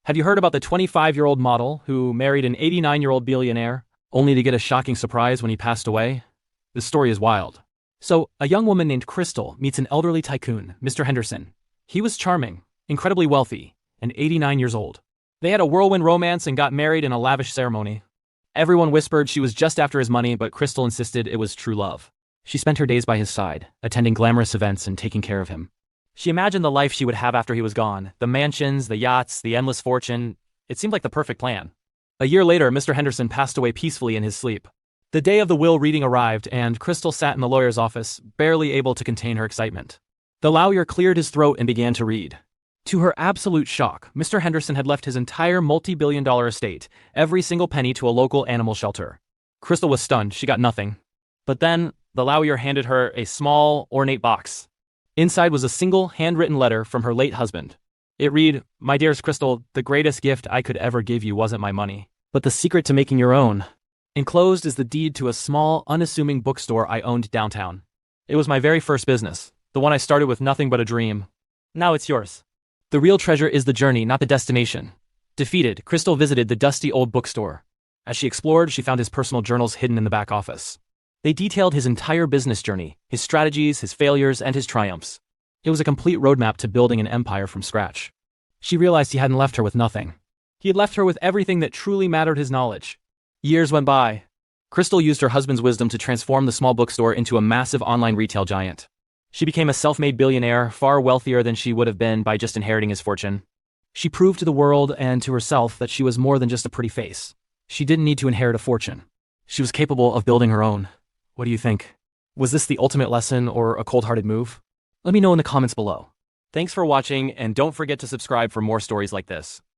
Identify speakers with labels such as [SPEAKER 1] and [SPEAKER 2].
[SPEAKER 1] Have you heard about the 25-year-old model who married an 89-year-old billionaire, only to get a shocking surprise when he passed away? This story is wild. So, a young woman named Crystal meets an elderly tycoon, Mr. Henderson. He was charming, incredibly wealthy, and 89 years old. They had a whirlwind romance and got married in a lavish ceremony. Everyone whispered she was just after his money, but Crystal insisted it was true love. She spent her days by his side, attending glamorous events and taking care of him. She imagined the life she would have after he was gone, the mansions, the yachts, the endless fortune. It seemed like the perfect plan. A year later, Mr. Henderson passed away peacefully in his sleep. The day of the will reading arrived, and Crystal sat in the lawyer's office, barely able to contain her excitement. The lawyer cleared his throat and began to read. To her absolute shock, Mr. Henderson had left his entire multi-billion-dollar estate, every single penny, to a local animal shelter. Crystal was stunned. She got nothing. But then, the lawyer handed her a small, ornate box. Inside was a single, handwritten letter from her late husband. It read, "My dearest Crystal, the greatest gift I could ever give you wasn't my money, but the secret to making your own. Enclosed is the deed to a small, unassuming bookstore I owned downtown. It was my very first business, the one I started with nothing but a dream. Now it's yours. The real treasure is the journey, not the destination." Defeated, Crystal visited the dusty old bookstore. As she explored, she found his personal journals hidden in the back office. They detailed his entire business journey, his strategies, his failures, and his triumphs. It was a complete roadmap to building an empire from scratch. She realized he hadn't left her with nothing. He had left her with everything that truly mattered: his knowledge. Years went by. Crystal used her husband's wisdom to transform the small bookstore into a massive online retail giant. She became a self-made billionaire, far wealthier than she would have been by just inheriting his fortune. She proved to the world and to herself that she was more than just a pretty face. She didn't need to inherit a fortune. She was capable of building her own. What do you think? Was this the ultimate lesson or a cold-hearted move? Let me know in the comments below. Thanks for watching, and don't forget to subscribe for more stories like this.